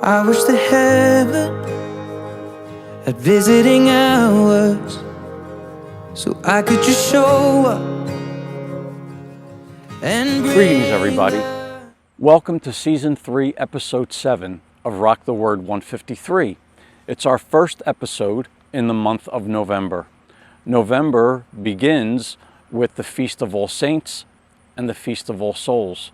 I wish that heaven had visiting hours, so I could just show up and Greetings, everybody. Welcome to Season 3, Episode 7 of Rock the Word 153. It's our first episode in the month of November. November begins with the Feast of All Saints and the Feast of All Souls.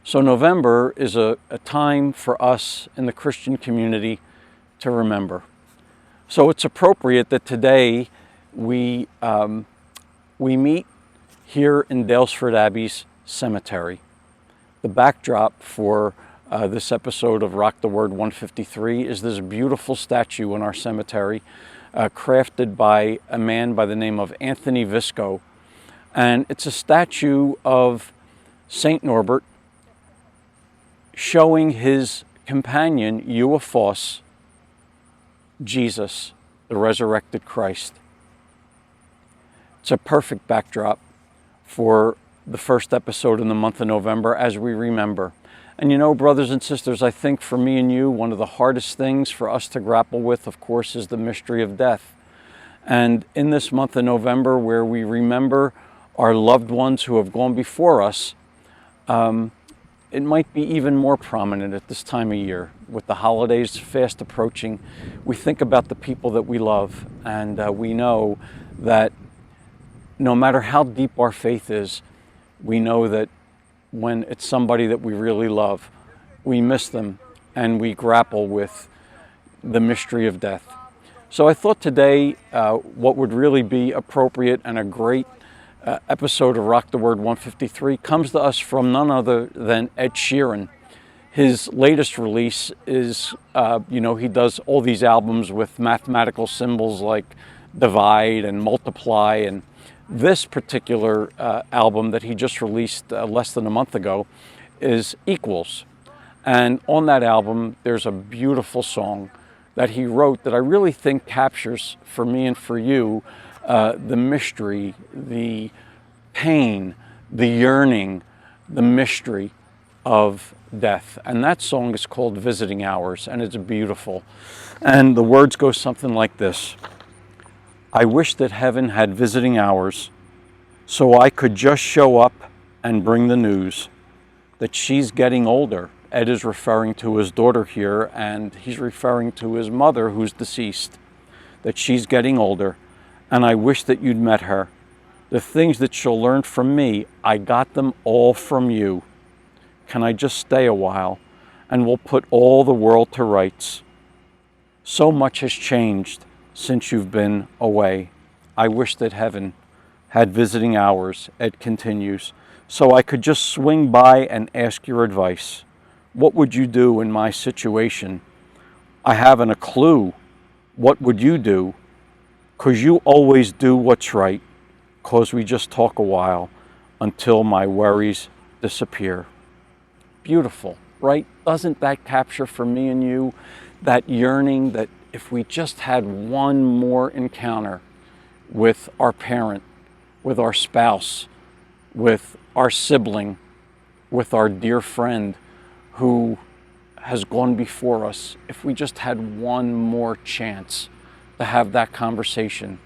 So November is a time for us in the Christian community to remember. So it's appropriate that today we meet here in Daylesford Abbey's cemetery. The backdrop for this episode of Rock the Word 153 is this beautiful statue in our cemetery, crafted by a man by the name of Anthony Visco. And it's a statue of Saint Norbert showing his companion, Euophos, Jesus, the resurrected Christ. It's a perfect backdrop for the first episode in the month of November as we remember. And you know, brothers and sisters, I think for me and you, one of the hardest things for us to grapple with, of course, is the mystery of death. And in this month of November, where we remember our loved ones who have gone before us, it might be even more prominent at this time of year. With the holidays fast approaching, we think about the people that we love, and we know that no matter how deep our faith is, we know that when it's somebody that we really love, we miss them and we grapple with the mystery of death. So I thought today what would really be appropriate and a great episode of Rock the Word 153 comes to us from none other than Ed Sheerhan. His latest release is, he does all these albums with mathematical symbols like divide and multiply, and this particular album that he just released less than a month ago is Equals. And on that album, there's a beautiful song that he wrote that I really think captures, for me and for you, the mystery, the pain, the yearning, the mystery of death. And that song is called Visiting Hours, and it's beautiful. And the words go something like this. I wish that heaven had visiting hours so I could just show up and bring the news that she's getting older. Ed is referring to his daughter here, and he's referring to his mother who's deceased, that she's getting older, and I wish that you'd met her. The things that she'll learn from me, I got them all from you. Can I just stay a while, and we'll put all the world to rights. So much has changed since you've been away. I wish that heaven had visiting hours, Ed continues, so I could just swing by and ask your advice. What would you do in my situation? I haven't a clue. What would you do? 'Cause you always do what's right, 'cause we just talk a while until my worries disappear. Beautiful, right? Doesn't that capture for me and you that yearning that if we just had one more encounter with our parent, with our spouse, with our sibling, with our dear friend who has gone before us, if we just had one more chance to have that conversation,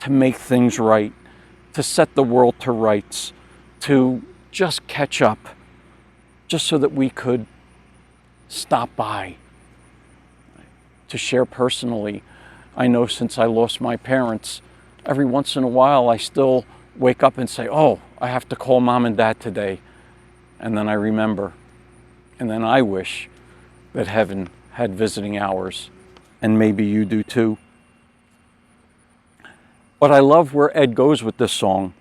to make things right, to set the world to rights, to just catch up, just so that we could stop by. To share personally, I know since I lost my parents, every once in a while I still wake up and say, oh, I have to call mom and dad today. And then I remember. And then I wish that heaven had visiting hours. And maybe you do too. But I love where Ed goes with this song.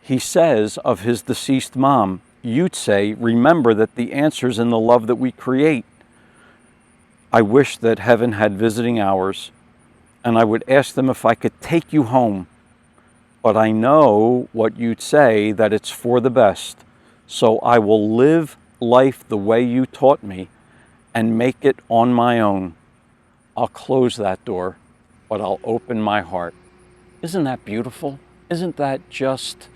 He says of his deceased mom, you'd say, remember that the answer's in the love that we create. I wish that heaven had visiting hours, and I would ask them if I could take you home. But I know what you'd say, that it's for the best. So I will live life the way you taught me and make it on my own. I'll close that door, but I'll open my heart. Isn't that beautiful? Isn't that just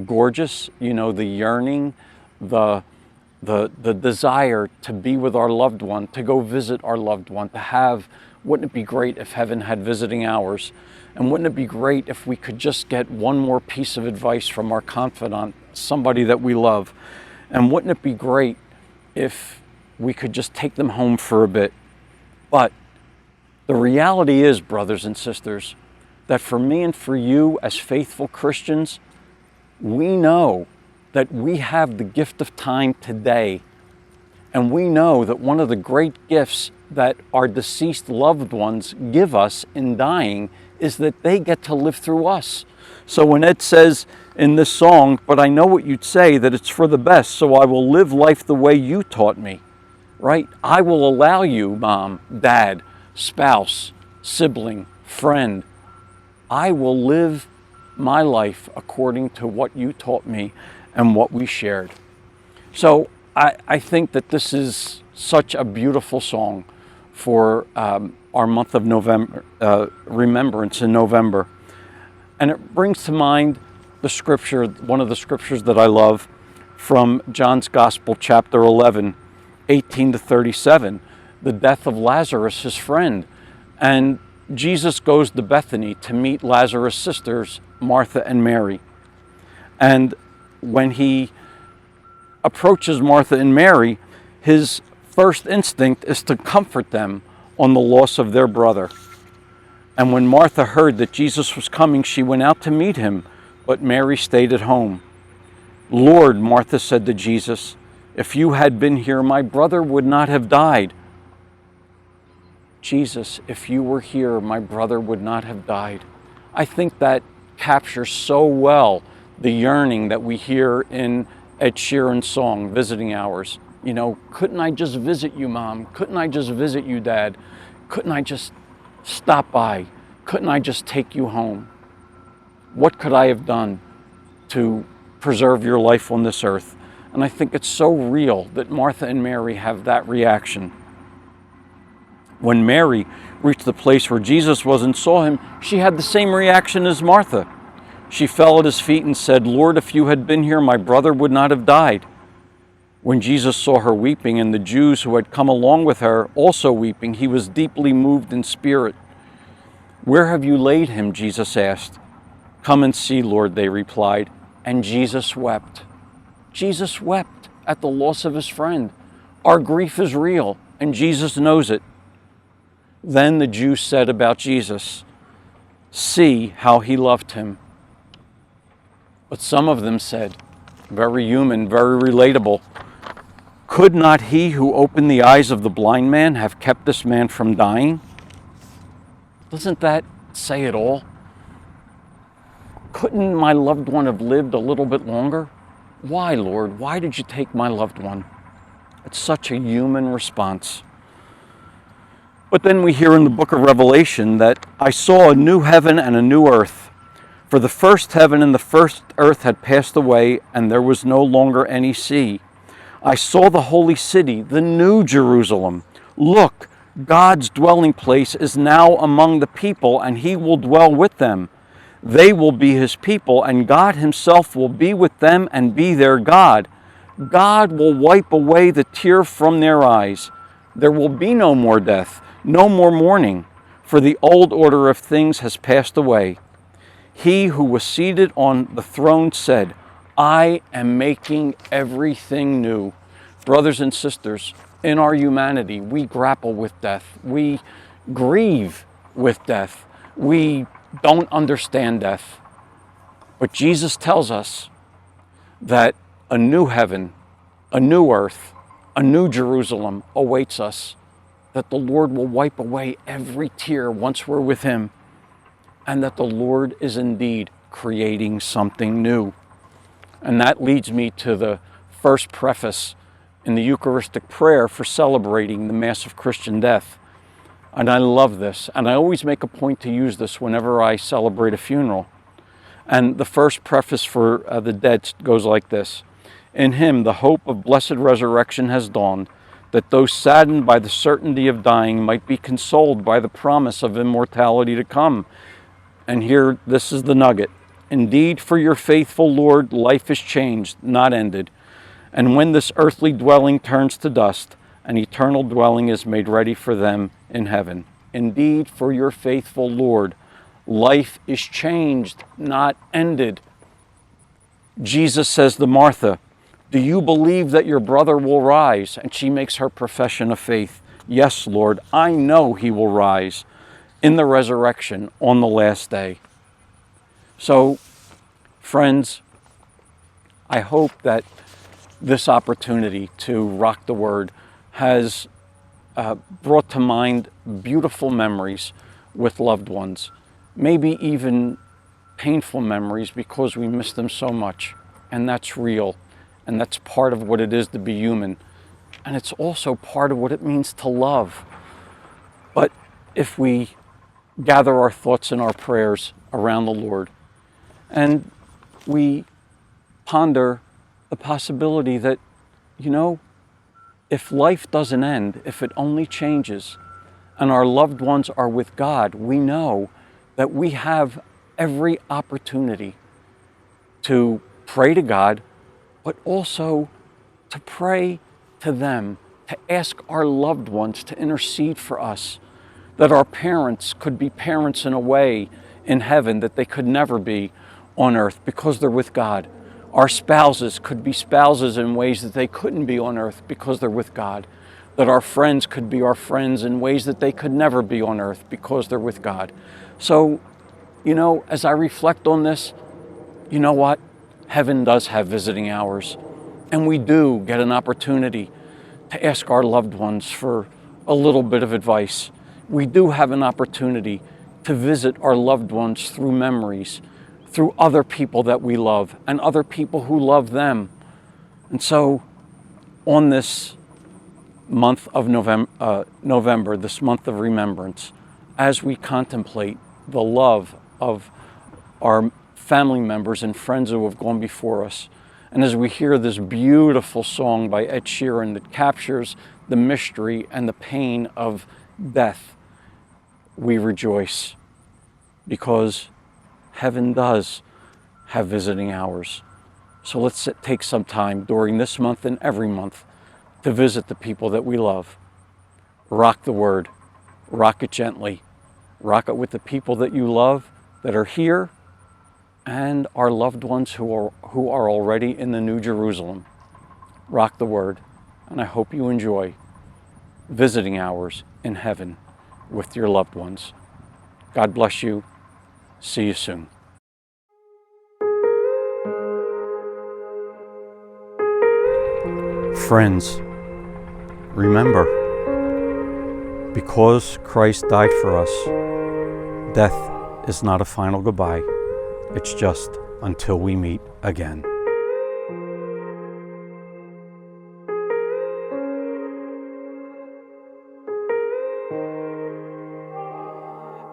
gorgeous? You know, the yearning, the the desire to be with our loved one, to go visit our loved one, to have, wouldn't it be great if heaven had visiting hours? And wouldn't it be great if we could just get one more piece of advice from our confidant, somebody that we love? And wouldn't it be great if we could just take them home for a bit? But the reality is, brothers and sisters, that for me and for you as faithful Christians, we know that we have the gift of time today. And we know that one of the great gifts that our deceased loved ones give us in dying is that they get to live through us. So when Ed says in this song, "But I know what you'd say, that it's for the best, so I will live life the way you taught me," right? I will allow you, mom, dad, spouse, sibling, friend, I will live my life according to what you taught me and what we shared. So I think that this is such a beautiful song for our month of November, remembrance in November. And it brings to mind the scripture, one of the scriptures that I love from John's Gospel, chapter 11, 18 to 37, the death of Lazarus, his friend. And Jesus goes to Bethany to meet Lazarus' sisters, Martha and Mary. And when he approaches Martha and Mary, his first instinct is to comfort them on the loss of their brother. And when Martha heard that Jesus was coming, she went out to meet him, but Mary stayed at home. "Lord," Martha said to Jesus, "if you had been here, my brother would not have died." Jesus, if you were here, my brother would not have died. I think that captures so well the yearning that we hear in Ed Sheeran's song, Visiting Hours. You know, couldn't I just visit you, Mom? Couldn't I just visit you, Dad? Couldn't I just stop by? Couldn't I just take you home? What could I have done to preserve your life on this earth? And I think it's so real that Martha and Mary have that reaction. When Mary reached the place where Jesus was and saw him, she had the same reaction as Martha. She fell at his feet and said, "Lord, if you had been here, my brother would not have died." When Jesus saw her weeping and the Jews who had come along with her also weeping, he was deeply moved in spirit. "Where have you laid him?" Jesus asked. "Come and see, Lord," they replied. And Jesus wept. Jesus wept at the loss of his friend. Our grief is real, and Jesus knows it. Then the Jews said about Jesus, "See how he loved him." But some of them said, very human, very relatable, "Could not he who opened the eyes of the blind man have kept this man from dying?" Doesn't that say it all? Couldn't my loved one have lived a little bit longer? Why, Lord? Why did you take my loved one? It's such a human response. But then we hear in the book of Revelation that I saw a new heaven and a new earth. For the first heaven and the first earth had passed away, and there was no longer any sea. I saw the holy city, the new Jerusalem. Look, God's dwelling place is now among the people, and he will dwell with them. They will be his people, and God himself will be with them and be their God. God will wipe away the tear from their eyes. There will be no more death, no more mourning, for the old order of things has passed away. He who was seated on the throne said, "I am making everything new." Brothers and sisters, in our humanity, we grapple with death. We grieve with death. We don't understand death. But Jesus tells us that a new heaven, a new earth, a new Jerusalem awaits us, that the Lord will wipe away every tear once we're with him, and that the Lord is indeed creating something new. And that leads me to the first preface in the Eucharistic prayer for celebrating the Mass of Christian death. And I love this, and I always make a point to use this whenever I celebrate a funeral. And the first preface for the dead goes like this. In him, the hope of blessed resurrection has dawned, that those saddened by the certainty of dying might be consoled by the promise of immortality to come. And here, this is the nugget. Indeed, for your faithful Lord, life is changed, not ended. And when this earthly dwelling turns to dust, an eternal dwelling is made ready for them in heaven. Indeed, for your faithful Lord, life is changed, not ended. Jesus says to Martha, "Do you believe that your brother will rise?" And she makes her profession of faith. "Yes, Lord, I know he will rise in the resurrection on the last day." So, friends, I hope that this opportunity to rock the Word has brought to mind beautiful memories with loved ones, maybe even painful memories because we miss them so much. And that's real. And that's part of what it is to be human. And it's also part of what it means to love. But if we gather our thoughts and our prayers around the Lord, and we ponder the possibility that, if life doesn't end, if it only changes, and our loved ones are with God, we know that we have every opportunity to pray to God, but also to pray to them, to ask our loved ones to intercede for us, that our parents could be parents in a way in heaven that they could never be on earth because they're with God. Our spouses could be spouses in ways that they couldn't be on earth because they're with God. That our friends could be our friends in ways that they could never be on earth because they're with God. So, as I reflect on this, you know what? Heaven does have visiting hours. And we do get an opportunity to ask our loved ones for a little bit of advice. We do have an opportunity to visit our loved ones through memories, through other people that we love and other people who love them. And so on this month of November, this month of remembrance, as we contemplate the love of our family members and friends who have gone before us, and as we hear this beautiful song by Ed Sheerhan that captures the mystery and the pain of death, we rejoice because heaven does have visiting hours. So let's take some time during this month and every month to visit the people that we love. Rock the Word. Rock it gently. Rock it with the people that you love that are here and our loved ones who are already in the New Jerusalem. Rock the Word. And I hope you enjoy visiting hours in heaven with your loved ones. God bless you. See you soon. Friends, remember, because Christ died for us, death is not a final goodbye. It's just until we meet again.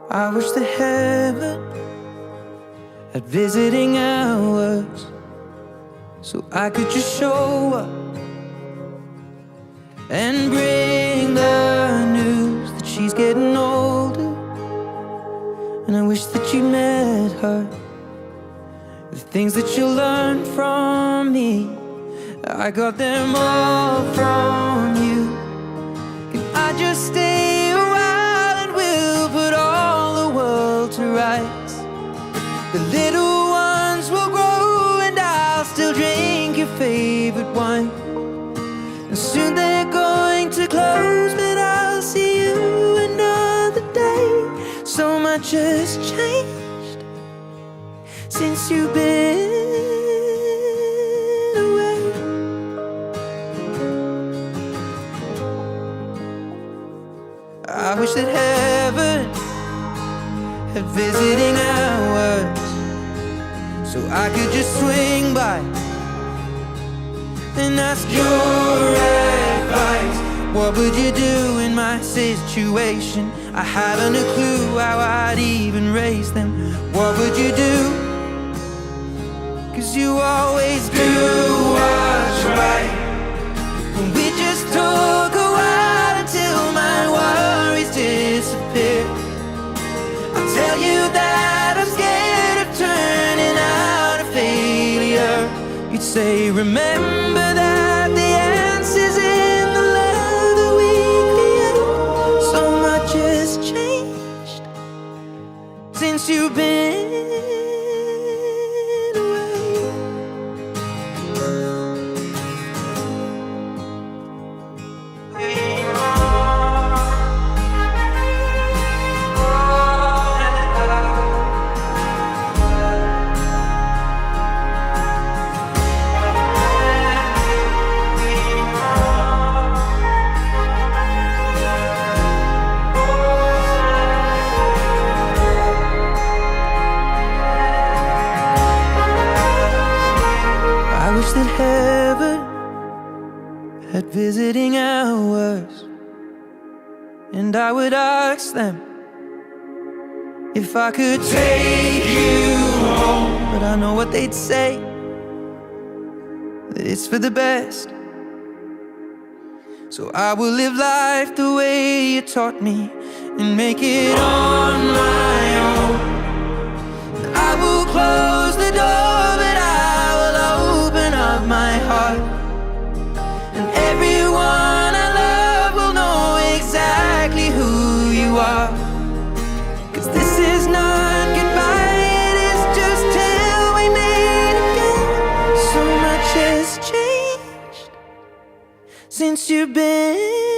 I wish that heaven had visiting hours, so I could just show up and bring the news that she's getting older. And I wish that you met her, the things that you learned from me, I got them all from you. Can I just stay a while and we'll put all the world to rights? The little ones will grow and I'll still drink your favorite wine. And soon they're going to close, but I'll see you another day. So much has changed since you've been away. I wish that heaven had visiting hours, so I could just swing by and ask your advice. What would you do in my situation? I haven't a clue how I'd even raise them. What would you do? 'Cause you always do what's right. We just talk a while until my worries disappear. I'll tell you that I'm scared of turning out a failure. You'd say, remember that since you've been away. I wish that heaven had visiting hours, and I would ask them if I could take you home. But I know what they'd say, that it's for the best. So I will live life the way you taught me and make it on my own. I will close the door, but I will open up my heart, and everyone I love will know exactly who you are. 'Cause this is not goodbye, it is just till we meet again. So much has changed since you've been